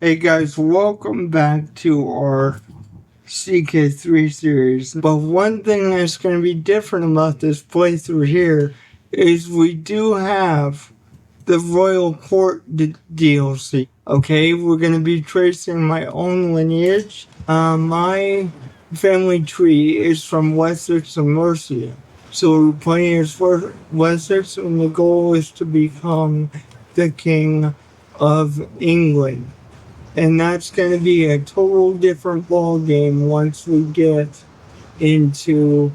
Hey guys, welcome back to our CK3 series. But one thing that's going to be different about this playthrough here is we do have the Royal Court DLC. Okay, we're going to be tracing my own lineage. My family tree is from Wessex and Mercia. So we're playing as for Wessex, and the goal is to become the King of England. And that's going to be a total different ball game once we get into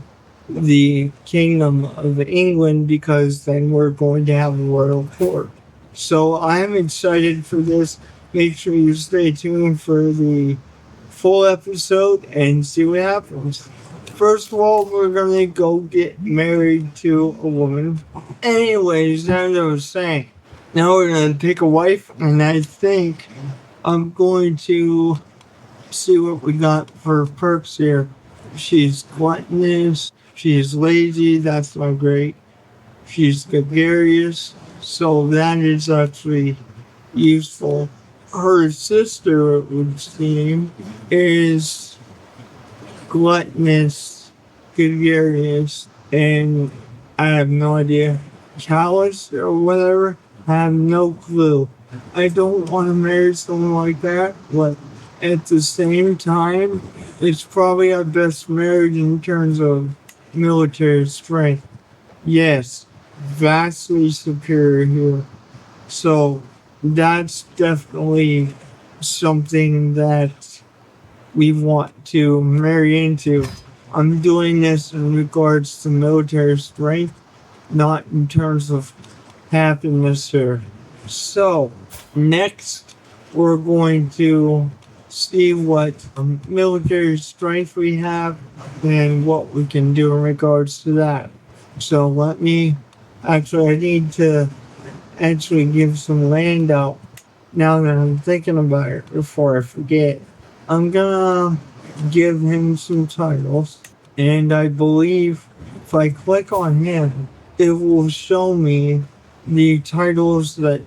the Kingdom of England, because then we're going to have a royal court. So I'm excited for this. Make sure you stay tuned for the full episode and see what happens. First of all, we're going to go get married to a woman. Anyways, as I was saying, now we're going to pick a wife, and I think I'm going to see what we got for perks here. She's gluttonous, she's lazy, that's not great. She's gregarious, so that is actually useful. Her sister, it would seem, is gluttonous, gregarious, and I have no idea. Callous or whatever, I have no clue. I don't want to marry someone like that, but at the same time, it's probably our best marriage in terms of military strength. Yes, vastly superior here. So that's definitely something that we want to marry into. I'm doing this in regards to military strength, not in terms of happiness here. So, next, we're going to see what military strength we have and what we can do in regards to that. So, I need to actually give some land out now that I'm thinking about it before I forget. I'm gonna give him some titles, and I believe if I click on him, it will show me the titles that,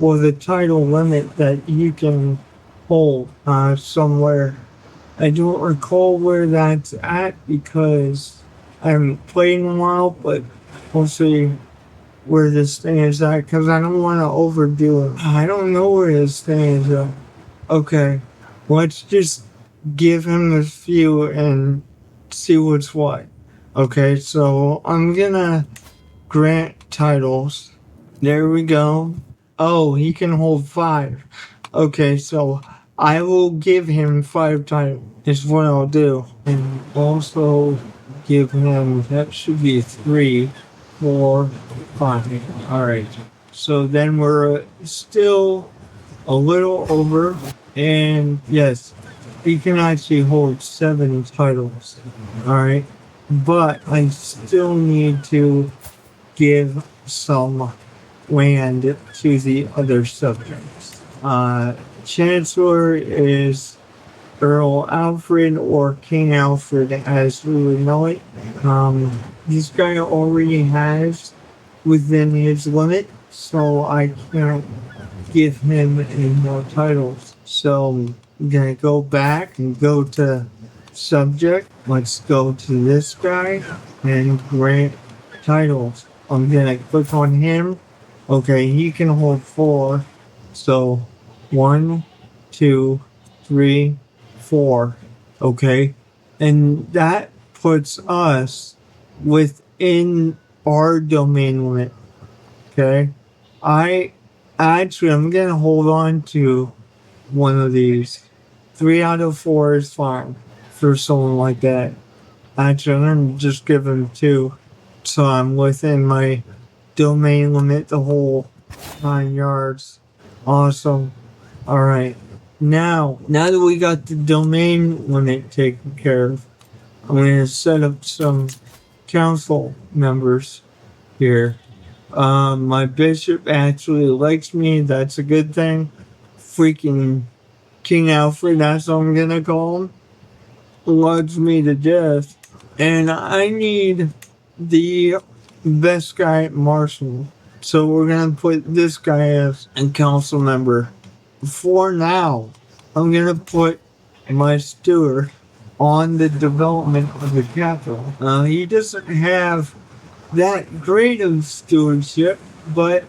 or the title limit that you can hold somewhere. I don't recall where that's at because I haven't played in a while, but we'll see where this thing is at because I don't want to overdo it. I don't know where this thing is at. Okay, let's just give him a few and see what's what. Okay, so I'm gonna grant titles. There we go. Oh, he can hold 5. Okay, so I will give him 5 titles, is what I'll do. And also give him, that should be 3, 4, 5. Alright. So then we're still a little over. And yes, he can actually hold 7 titles. Alright. But I still need to give some land to the other subjects. Chancellor is Earl Alfred, or King Alfred as we would know it. This guy already has within his limit, so I can't give him any more titles. So I'm gonna go back and go to subject. Let's go to this guy and grant titles. I'm gonna click on him. Okay, he can hold 4. So 1, 2, 3, 4. Okay. And that puts us within our domain limit. Okay. I'm gonna hold on to one of these. 3 out of 4 is fine for someone like that. Actually, I'm gonna just give him 2. So I'm within my domain limit the whole 9 yards. Awesome. Alright. Now that we got the domain limit taken care of, I'm going to set up some council members here. My bishop actually likes me. That's a good thing. Freaking King Alfred, that's what I'm going to call him, loves me to death. And I need the best guy at Marshall. So we're going to put this guy as a council member for now. I'm gonna put my steward on the development of the capital. He doesn't have that great of stewardship, but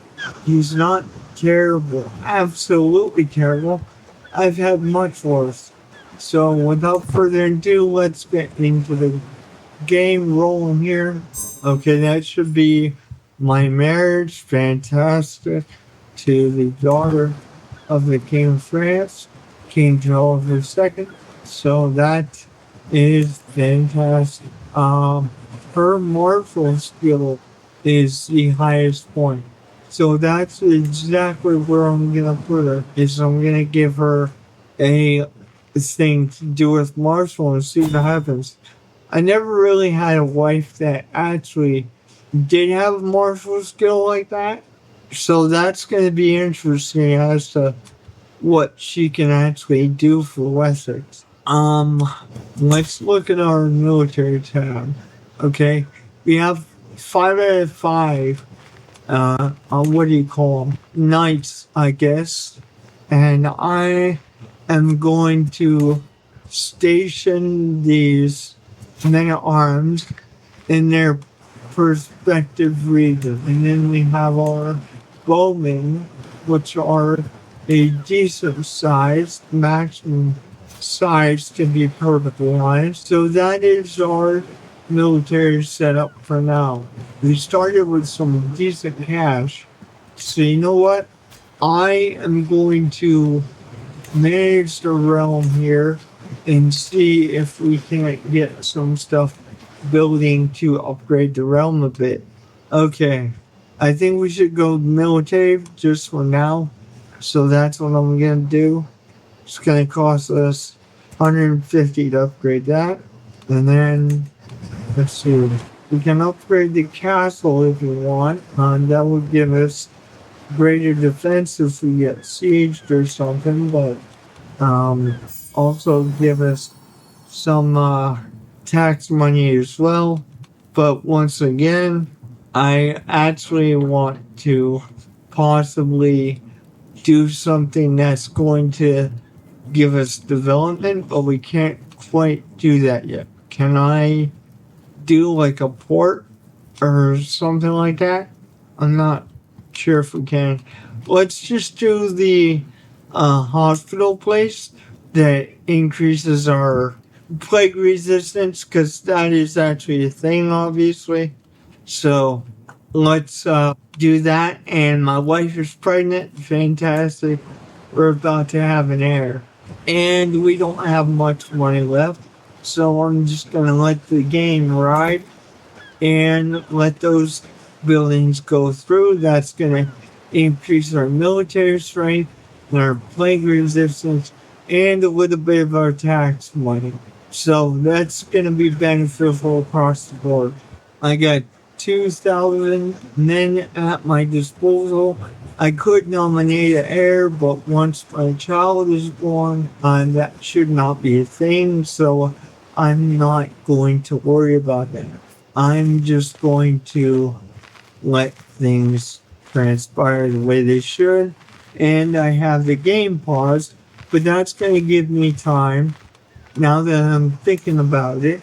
he's not terrible. Absolutely terrible. I've had much worse. So without further ado, let's get into the game rolling here. Okay, that should be my marriage. Fantastic. To the daughter of the King of France, King Charles II. So that is fantastic. Her martial skill is the highest point. So that's exactly where I'm gonna put her. Is I'm gonna give her a thing to do with martial and see what happens. I never really had a wife that actually did have martial skill like that. So that's going to be interesting as to what she can actually do for Wessex. Let's look at our military tab. Okay, we have 5 out of 5. What do you call them? Knights, I guess. And I am going to station these men at arms in their perspective region. And then we have our bowmen, which are a decent size, maximum size can be perfectly honest. So that is our military setup for now. We started with some decent cash. So you know what? I am going to manage the realm here and see if we can't get some stuff building to upgrade the realm a bit. Okay, I think we should go military just for now. So that's what I'm gonna do. It's gonna cost us 150 to upgrade that. And then let's see. We can upgrade the castle if we want. That would give us greater defense if we get sieged or something, but um, also give us some tax money as well. But once again, I actually want to possibly do something that's going to give us development, but we can't quite do that yet. Can I do like a port or something like that? I'm not sure if we can. Let's just do the hospital place that increases our plague resistance because that is actually a thing, obviously. So let's do that. And my wife is pregnant. Fantastic. We're about to have an heir. And we don't have much money left. So I'm just going to let the game ride and let those buildings go through. That's going to increase our military strength and our plague resistance and a little bit of our tax money. So that's going to be beneficial across the board. I got 2,000 men at my disposal. I could nominate an heir, but once my child is born, that should not be a thing. So I'm not going to worry about that. I'm just going to let things transpire the way they should. And I have the game paused, but that's going to give me time, now that I'm thinking about it,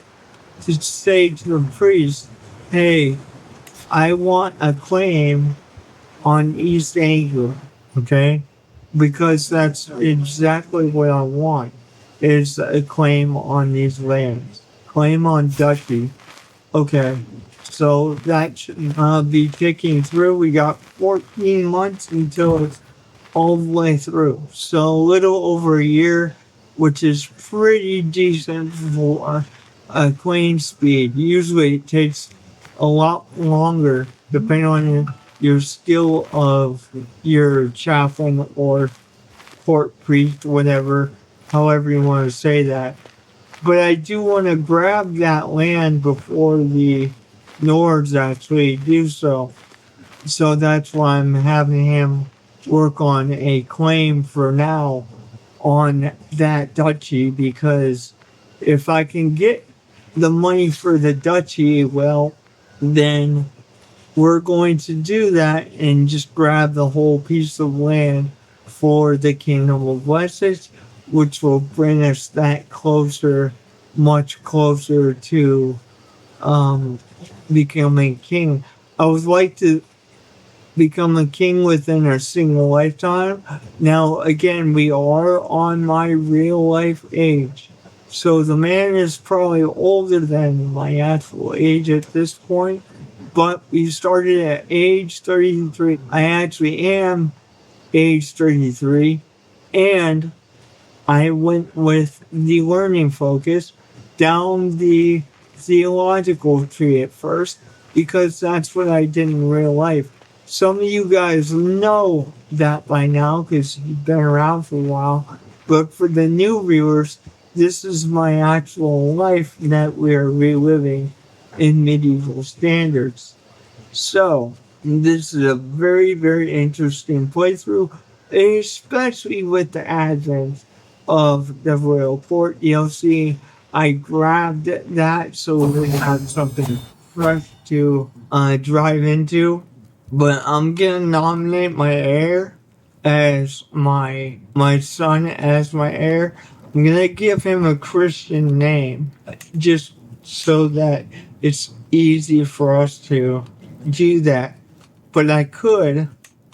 to say to the priest, hey, I want a claim on East Anglia, okay? Because that's exactly what I want, is a claim on these lands. Claim on duchy. Okay, so that should be ticking through. We got 14 months until it's all the way through. So a little over a year, which is pretty decent for a claim speed. Usually it takes a lot longer depending on your skill of your chaplain or court priest, whatever, however you want to say that. But I do want to grab that land before the Nords actually do so. So that's why I'm having him work on a claim for now on that duchy, because if I can get the money for the duchy, well, then we're going to do that and just grab the whole piece of land for the Kingdom of Wessex. which will bring us that closer, much closer to um, becoming king. I would like to become a king within a single lifetime. Now, again, we are on my real life age. So the man is probably older than my actual age at this point. But we started at age 33. I actually am age 33. And I went with the learning focus down the theological tree at first because that's what I did in real life. Some of you guys know that by now because you've been around for a while. But for the new viewers, this is my actual life that we're reliving in medieval standards. So, this is a very, very interesting playthrough, especially with the advent of the Royal Court DLC. I grabbed that so we had something fresh to drive into. But I'm gonna nominate my heir as my son as my heir. I'm gonna give him a Christian name, just so that it's easy for us to do that. But I could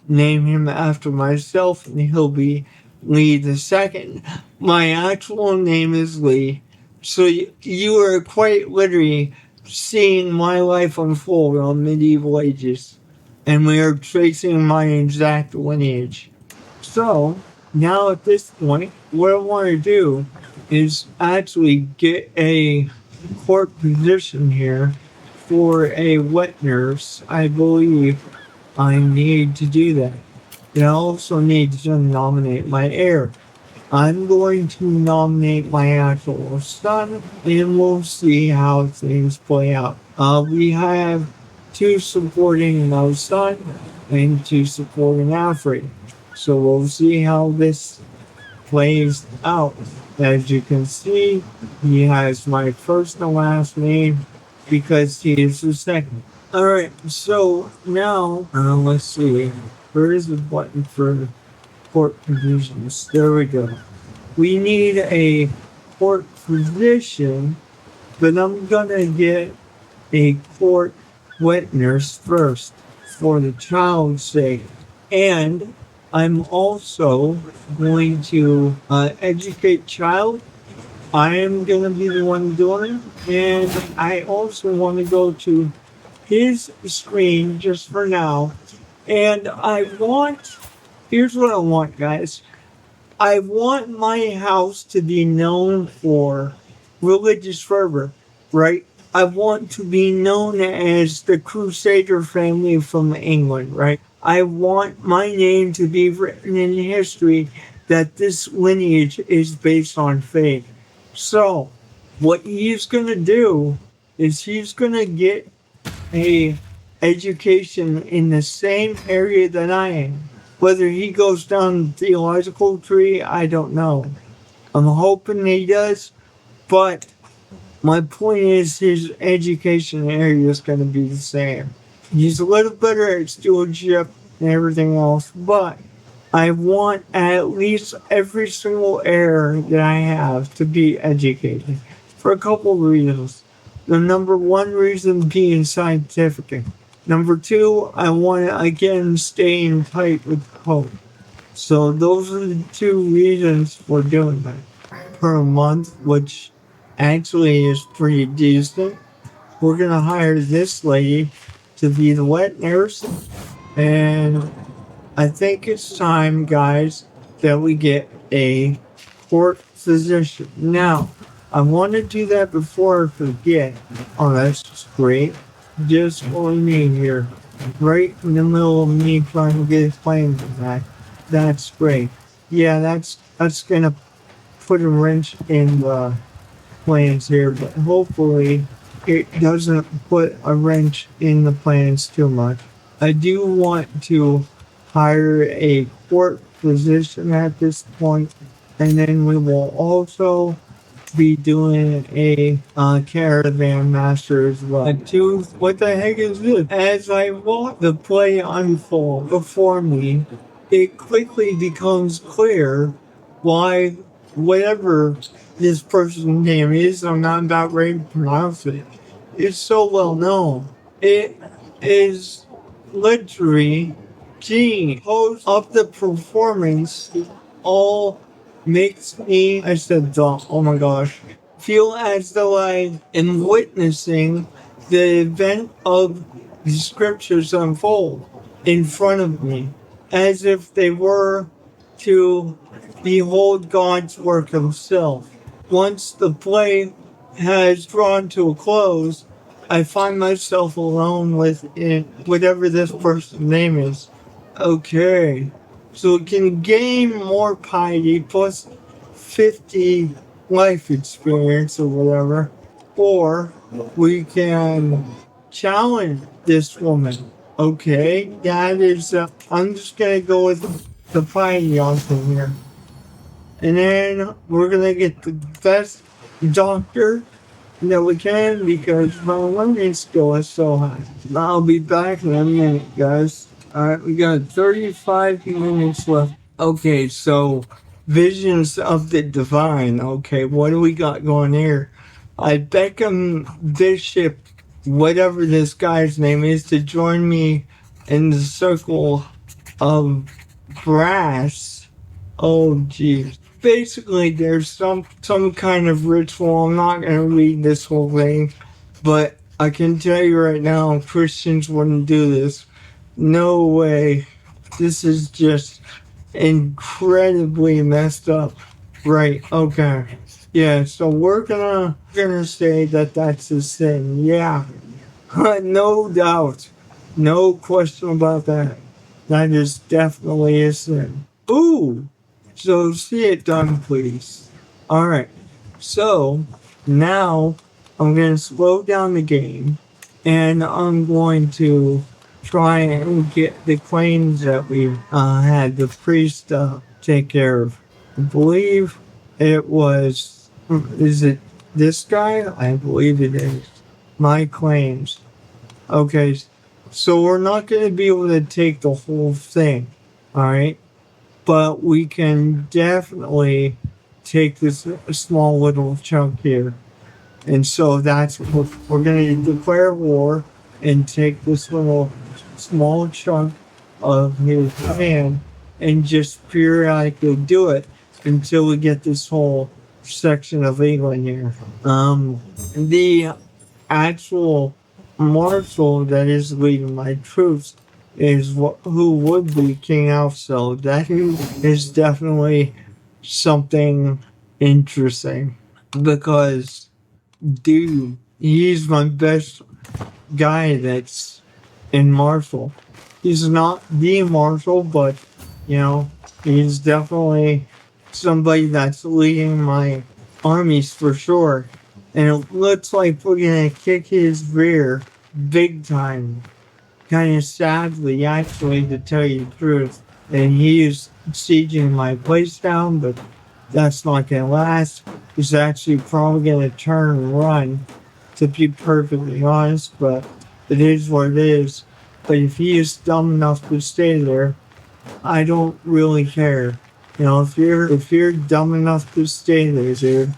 name him after myself, and he'll be Lee the Second. My actual name is Lee, so you are quite literally seeing my life unfold on medieval ages, and we are tracing my exact lineage. So now at this point, what I want to do is actually get a court position here for a wet nurse. I believe I need to do that. And I also need to nominate my heir. I'm going to nominate my actual son, and we'll see how things play out. We have two supporting my son and two supporting Alfred. So we'll see how this plays out. As you can see, he has my first and last name because he is the second. Alright, so now, let's see. Where is the button for port positions? There we go. We need a port position, but I'm gonna get a court wet nurse first for the child's sake. And I'm also going to educate child. I am gonna be the one doing it, and I also want to go to his screen just for now. And here's what I want, guys. I want my house to be known for religious fervor, right? I want to be known as the Crusader family from England, right? I want my name to be written in history that this lineage is based on faith. So, what he's going to do is he's going to get a education in the same area that I am. Whether he goes down the theological tree, I don't know. I'm hoping he does, but my point is his education area is going to be the same. He's a little better at stewardship and everything else, but I want at least every single heir that I have to be educated for a couple of reasons. The number one reason being scientific. Number two, I want to again stay in tight with Pope. So those are the two reasons for doing that. Per month, which actually is pretty decent. We're gonna hire this lady to be the wet nurse, and I think it's time, guys, that we get a court physician. Now, I want to do that before I forget. Oh, that's great. Just what we need here. Right in the middle of me trying to get his plans back. That's great. Yeah, that's gonna put a wrench in the plans here, but hopefully it doesn't put a wrench in the plans too much. I do want to hire a court physician at this point, and then we will also be doing a caravan master as well. What the heck is this? As I watch the play unfold before me, it quickly becomes clear why whatever this person's name is, I'm not about ready to pronounce it. It's so well known. It is literally Gene host of the performance all makes me, I said dumb, oh my gosh, feel as though I am witnessing the event of the scriptures unfold in front of me, as if they were to behold God's work himself. Once the play has drawn to a close, I find myself alone with it, whatever this person's name is. Okay. So it can gain more piety plus 50 life experience or whatever. Or we can challenge this woman. Okay, that is, I'm just gonna go with the piety option here. And then we're gonna get the best doctor that we can because my learning skill is so high. I'll be back in a minute, guys. Alright, we got 35 minutes left. Okay, so visions of the divine. Okay, what do we got going here? I beckon Bishop, whatever this guy's name is, to join me in the circle of brass. Oh, geez. Basically, there's some kind of ritual. I'm not gonna read this whole thing, but I can tell you right now, Christians wouldn't do this. No way. This is just incredibly messed up. Right, okay. Yeah, so we're gonna say that that's a sin. Yeah. No doubt. No question about that. That is definitely a sin. Ooh! So see it done, please. Alright. So now I'm gonna slow down the game and I'm going to try and get the claims that we had the priest take care of. I believe it was, is it this guy? I believe it is. My claims. Okay, so we're not going to be able to take the whole thing, alright? But we can definitely take this small little chunk here. And so that's what we're going to declare war and take this little small chunk of his hand and just periodically do it until we get this whole section of England here. The actual marshal that is leading my troops is who would be King Alf, so that is definitely something interesting because dude, he's my best guy that's in martial. He's not the marshal, but you know, he's definitely somebody that's leading my armies for sure. And it looks like we're gonna kick his rear big time. Kind of sadly, actually, to tell you the truth. And he's sieging my place down, but that's not gonna last. He's actually probably gonna turn and run, to be perfectly honest, but it is what it is. But if he is dumb enough to stay there, I don't really care. You know, if you're dumb enough to stay there, dude,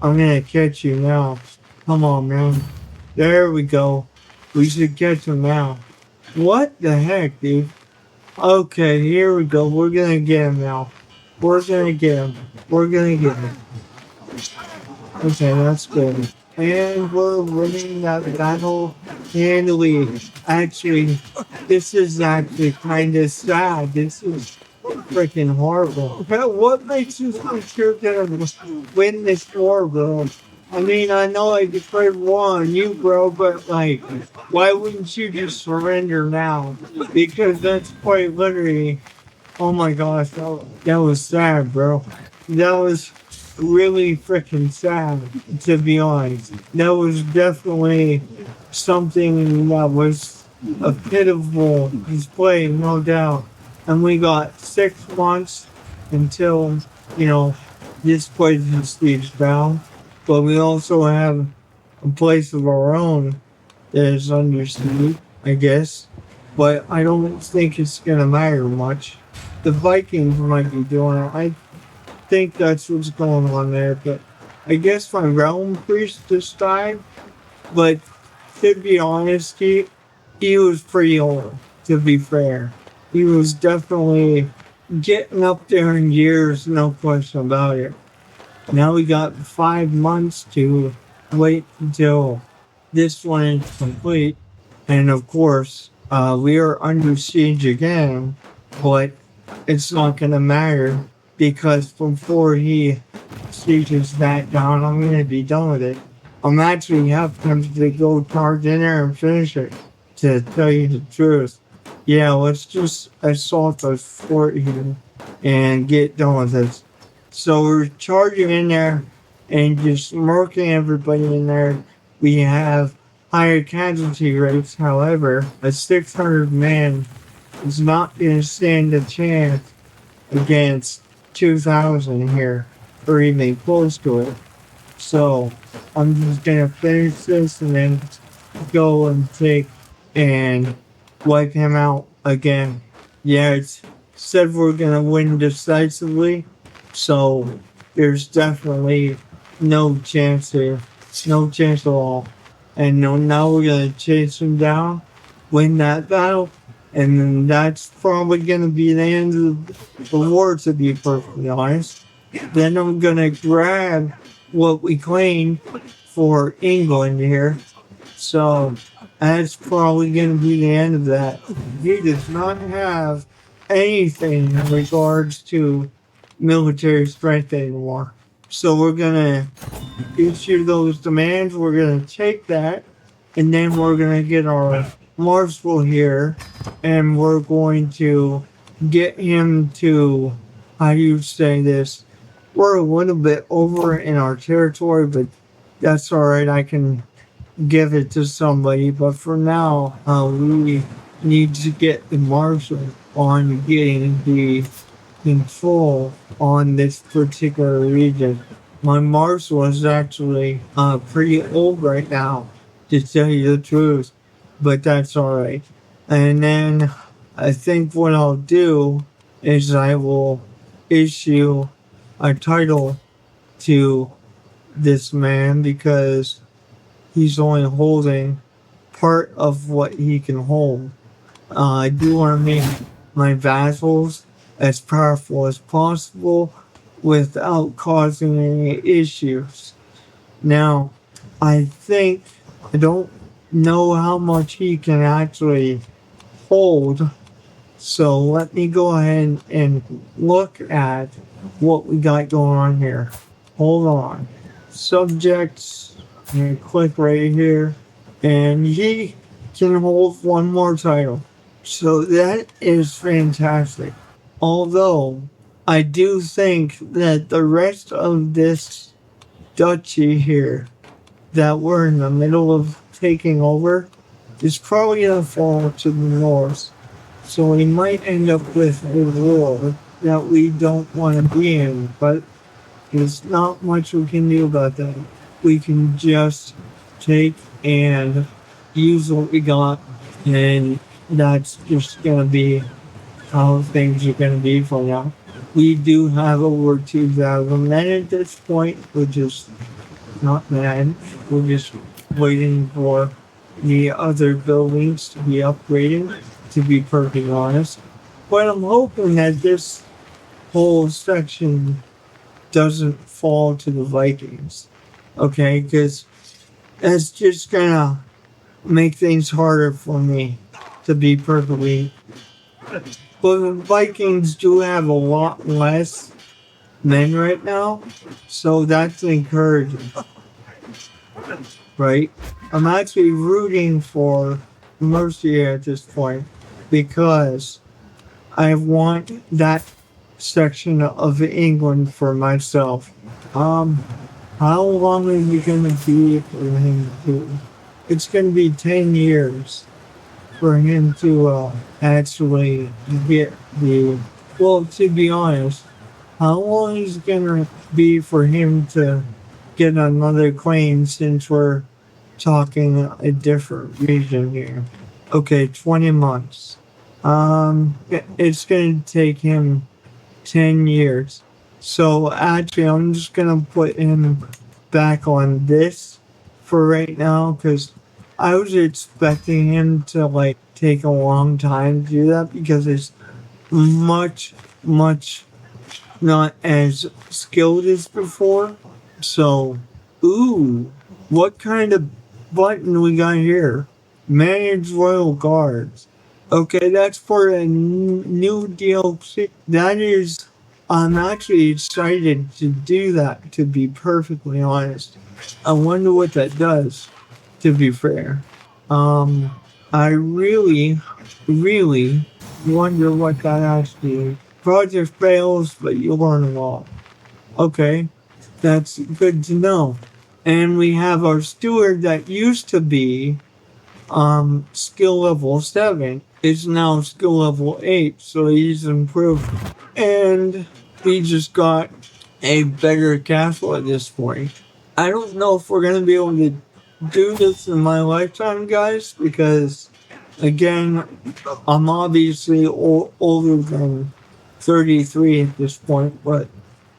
I'm gonna catch you now. Come on, man. There we go. We should catch him now. What the heck, dude? Okay, here we go. We're gonna get him now. We're gonna get him. We're gonna get him. Okay, that's good. And we're winning that battle handily. Actually, this is actually kind of sad. This is freaking horrible. But what makes you think you're gonna win this war, bro? I mean, I know I declared war on you, bro, but like, why wouldn't you just surrender now? Because that's quite literally, oh my gosh, that was sad, bro. That was really freaking sad, to be honest. That was definitely something that was a pitiful display, no doubt. And we got 6 months until, you know, this place is siege down. But we also have a place of our own that is under siege, I guess. But I don't think it's gonna matter much. The Vikings might be doing it. I think that's what's going on there. But I guess my realm priest just died. But to be honest, he was pretty old, to be fair. He was definitely getting up there in years, no question about it. Now we got 5 months to wait until this one is complete. And of course, we are under siege again, but it's not going to matter because before he sieges that down, I'm going to be done with it. I'm actually half tempted to go charge in there and finish it, to tell you the truth. Yeah, let's just assault the fort here and get done with this. So we're charging in there and just murking everybody in there. We have higher casualty rates, however, a 600 man is not going to stand a chance against 2,000 here, or even close to it. So I'm just going to finish this and then go and take and wipe him out again. Yeah, it's said we're going to win decisively, so there's definitely no chance here. No chance at all. And now we're going to chase him down, win that battle, and then that's probably going to be the end of the war, to be perfectly honest. Then I'm going to grab what we claimed for England here. So that's probably going to be the end of that. He does not have anything in regards to military strength anymore. So we're going to issue those demands. We're going to take that, and then we're going to get our marshal here, and we're going to get him to, how do you say this? We're a little bit over in our territory, but that's all right. I can give it to somebody. But for now, we need to get the marshal on getting the control on this particular region. My marshal is actually pretty old right now, to tell you the truth, but that's all right. And then I think what I'll do is I will issue a title to this man because he's only holding part of what he can hold. I do want to make my vassals as powerful as possible without causing any issues. Now, I don't know how much he can actually hold, so let me go ahead and look at what we got going on here. Hold on. Subjects, and click right here, and he can hold one more title. So that is fantastic. Although, I do think that the rest of this duchy here that we're in the middle of taking over is probably going to fall to the north. So we might end up with a war that we don't want to be in, but there's not much we can do about that. We can just take and use what we got, and that's just going to be how things are going to be for now. We do have over 2,000 men at this point, which is not bad. We're just waiting for the other buildings to be upgraded, to be perfectly honest. But I'm hoping that this whole section doesn't fall to the Vikings. Okay, because that's just gonna make things harder for me, to be perfectly. But the Vikings do have a lot less men right now, so that's encouraging. Right? I'm actually rooting for Mercia at this point because I want that section of England for myself. How long is it going to be for him to? It's going to be 10 years for him to actually get the. Well, to be honest, how long is it going to be for him to get another claim since we're talking a different region here? Okay, 20 months. It's going to take him 10 years. So actually, I'm just gonna put him back on this for right now because I was expecting him to like take a long time to do that because it's much not as skilled as before. So, ooh, what kind of button we got here? Manage Royal Guards. Okay, that's for a new DLC. That is, I'm actually excited to do that, to be perfectly honest. I wonder what that does, to be fair. Um, I really wonder what that actually is. Project fails, but you learn a lot. Okay, that's good to know. And we have our steward that used to be skill level 7 is now skill level 8, so he's improved. And we just got a better castle at this point. I don't know if we're gonna be able to do this in my lifetime, guys, because again, I'm obviously older than 33 at this point, but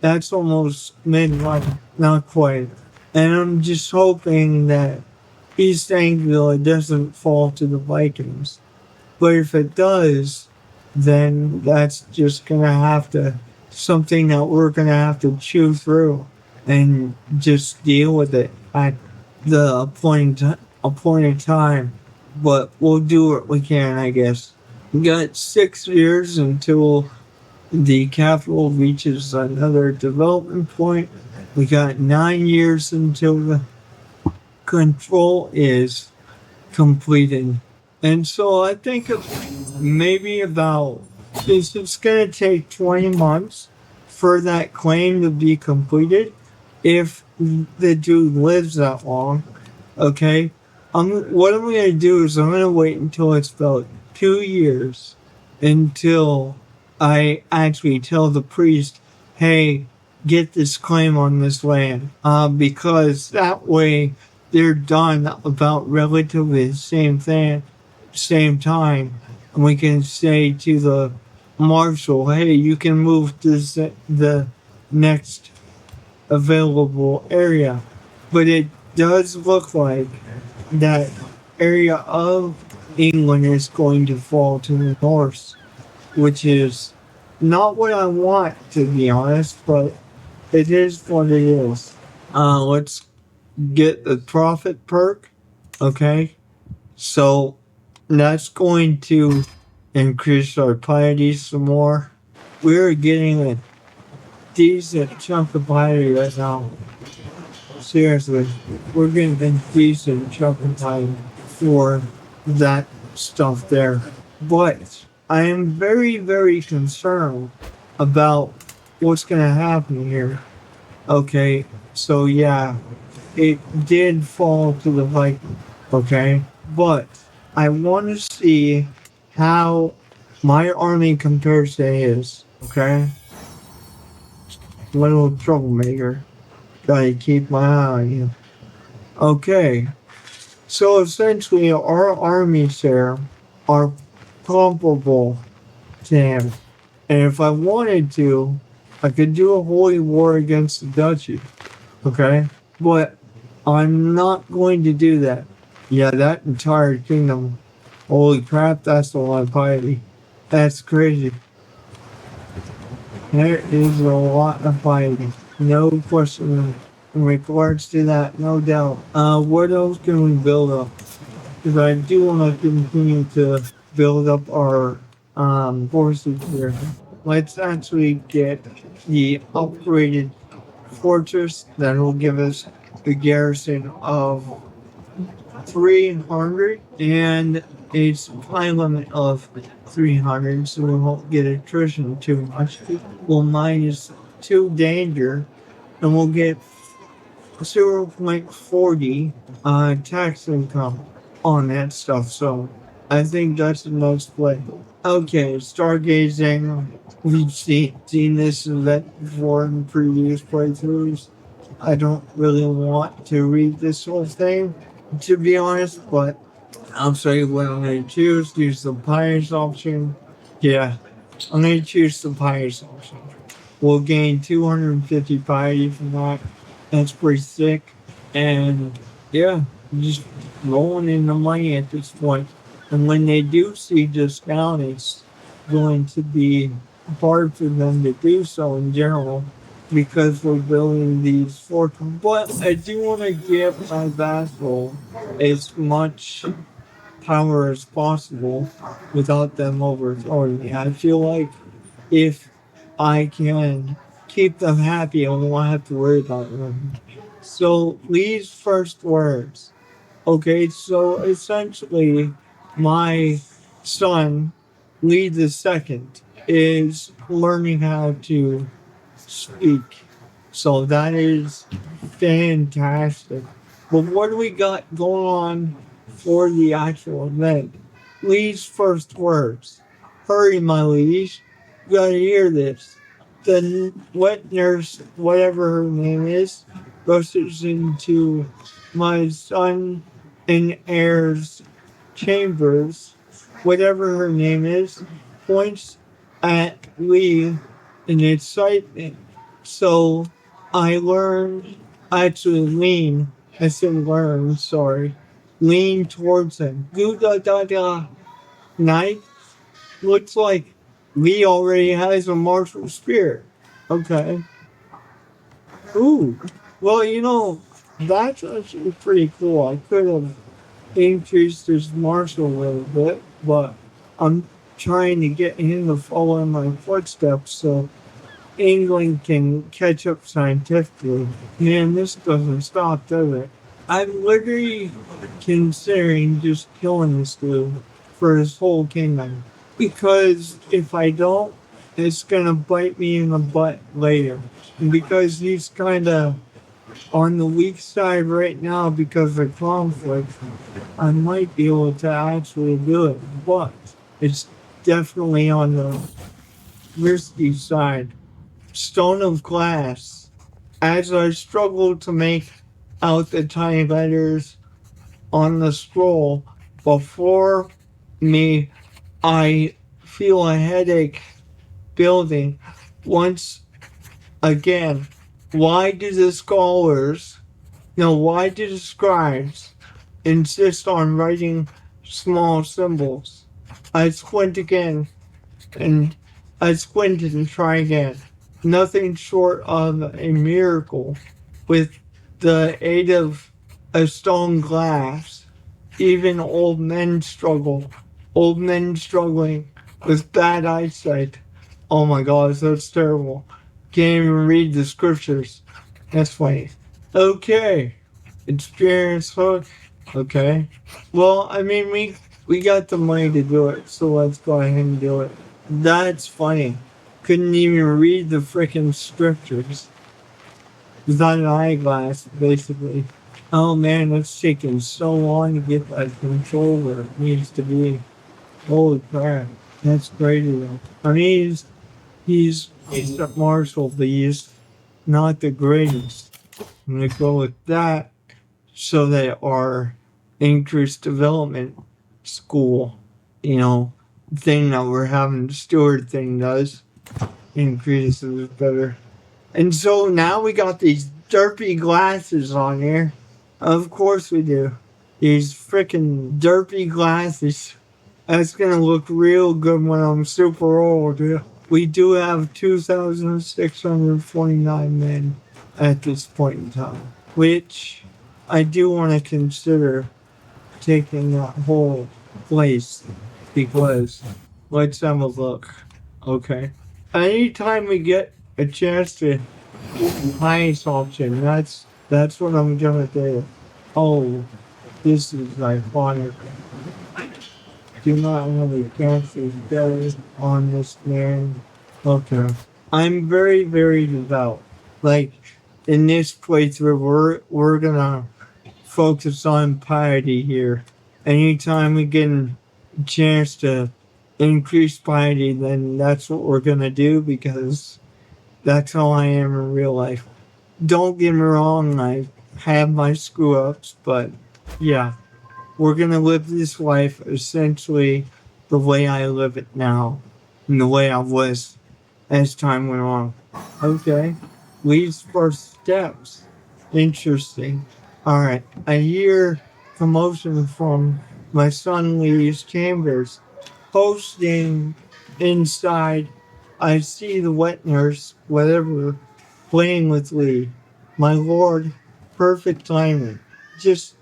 that's almost midlife, not quite. And I'm just hoping that East Anglia doesn't fall to the Vikings. But if it does, then that's just gonna have to something that we're gonna have to chew through and just deal with it at the appointed time. But we'll do what we can, I guess. We got 6 years until the capital reaches another development point. We got 9 years until the control is completed. And so I think maybe about, since it's going to take 20 months for that claim to be completed, if the dude lives that long, okay, what I'm going to do is I'm going to wait until it's about 2 years until I actually tell the priest, hey, get this claim on this land. Because that way they're done about relatively the same time. And we can say to the marshal, hey, you can move to the next available area. But it does look like that area of England is going to fall to the Norse, which is not what I want, to be honest, but it is what it is. Let's get the profit perk. Okay. So that's going to increase our piety some more. We're getting a decent chunk of piety right now. Seriously, we're getting a decent chunk of piety for that stuff there. But I am very concerned about what's going to happen here. Okay, so yeah, it did fall to the Vikings. Okay, but I want to see how my army compares to his. Okay, little troublemaker. Gotta keep my eye on you. Okay, so essentially, our armies there are comparable to him. And if I wanted to, I could do a holy war against the duchy. Okay? But I'm not going to do that. Yeah, that entire kingdom. Holy crap, that's a lot of piety. That's crazy. There is a lot of piety. No question in regards to that, no doubt. What else can we build up? Because I do want to continue to build up our forces here. Let's actually get the upgraded fortress that will give us a garrison of 300 and a supply limit of 300, so we won't get attrition too much. We'll minus 2 danger, and we'll get 0.40 tax income on that stuff. So I think that's the most play. Okay, stargazing. We've seen this event before in previous playthroughs. I don't really want to read this whole thing, to be honest, but I'll show you what I'm going to choose. Use the pious option. Yeah, I'm going to choose the pious option. we'll gain 250 piety from that. That's pretty sick. And yeah, just rolling in the money at this point. And when they do see discount, it's going to be hard for them to do so in general because we're building these forts. But I do want to give my vassal as much power as possible without them overthrowing me. I feel like if I can keep them happy, I won't have to worry about them. So, Lee's first words. Okay, so essentially, my son, Lee the second, is learning how to speak. So that is fantastic. But what do we got going on for the actual event? Lee's first words. Hurry, my liege. You gotta hear this. The wet nurse, whatever her name is, rushes into my son and heir's chambers, whatever her name is, points at Lee in excitement. So I learned, actually lean, I said learn, sorry, lean towards him. Goo da da da. Knife. Looks like Lee already has a martial spirit. Okay. Ooh. Well, that's actually pretty cool. I could have increased his martial a little bit, but I'm trying to get him to follow in my footsteps so England can catch up scientifically. Man, this doesn't stop, does it? I'm literally considering just killing this dude for his whole kingdom. Because if I don't, it's gonna bite me in the butt later. And because he's kinda on the weak side right now because of conflict, I might be able to actually do it. But it's definitely on the risky side. Stone of glass. As I struggle to make out the tiny letters on the scroll before me, I feel a headache building once again. Why do the scholars, why do the scribes insist on writing small symbols? I squint again, and I squinted and try again. Nothing short of a miracle. With the aid of a stone glass, even old men struggle. Old men struggling with bad eyesight. Oh my gosh, that's terrible. Can't even read the scriptures. That's funny. Okay. Experience hook. Okay. Well, I mean, we got the money to do it, so let's go ahead and do it. That's funny. Couldn't even read the frickin' scriptures. Without an eyeglass, basically. Oh man, it's taking so long to get that control where it needs to be. Holy crap. That's crazy though. I mean, he's a martial, but he's not the greatest. I'm gonna go with that so that our increased development school, thing that we're having the steward thing does increases better. And so now we got these derpy glasses on here. Of course we do. These freaking derpy glasses. That's gonna look real good when I'm super old. Yeah. We do have 2,649 men at this point in time, which I do want to consider taking that whole place because let's have a look. Okay. Anytime we get a chance to highest option, that's what I'm gonna do. Oh, this is iconic. Do not have a cancer belly on this man. Okay. I'm very, very devout. Like in this playthrough, we're gonna focus on piety here. Anytime we get a chance to increase piety, then that's what we're gonna do because that's how I am in real life. Don't get me wrong, I have my screw ups, but yeah, we're gonna live this life essentially the way I live it now and the way I was as time went on. Okay. Lee's first steps. Interesting. All right. I hear commotion from my son Lee's chambers. Posting inside, I see the wet nurse, whatever, playing with Lee. My lord, perfect timing. Just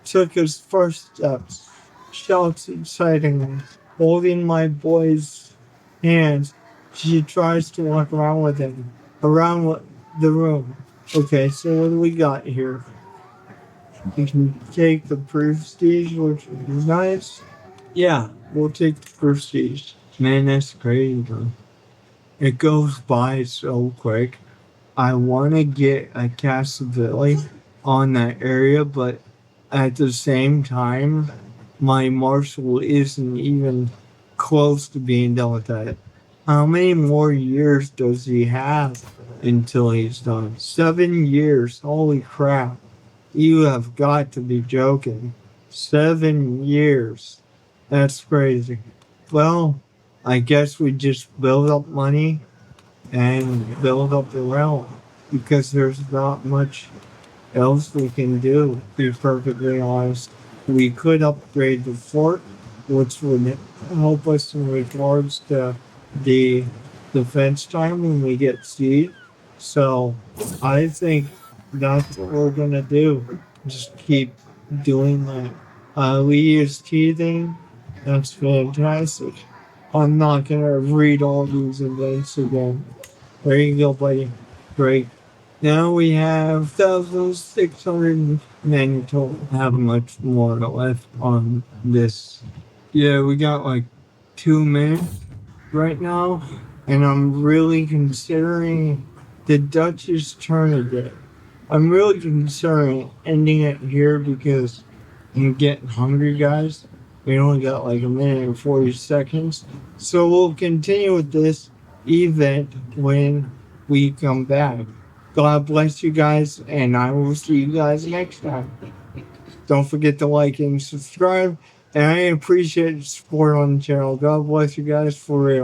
took his first steps. Shouts excitingly, holding my boy's hands. She tries to walk around with him, around the room. Okay, so what do we got here? We can take the prestige, which is nice. Yeah, we'll take the prestige. Man, that's crazy, though. It goes by so quick. I want to get a Cassaville on that area, but at the same time, my Marshall isn't even close to being done with that. How many more years does he have until he's done? 7 years. Holy crap. You have got to be joking. 7 years. That's crazy. Well, I guess we just build up money and build up the realm because there's not much else we can do, to be perfectly honest. We could upgrade the fort, which would help us in regards to the defense time when we get siege. So I think that's what we're gonna do. Just keep doing that. Lee is teething. That's fantastic. I'm not gonna read all these events again. There you go, buddy. Great. Now we have 1,600 men total. Have much more left on this. Yeah, we got like 2 minutes right now, and I'm really considering the Dutch's tournament. I'm really considering ending it here because I'm getting hungry, guys. We only got like a minute and 40 seconds. So we'll continue with this event when we come back. God bless you guys, and I will see you guys next time. Don't forget to like and subscribe. And I appreciate the support on the channel. God bless you guys for real.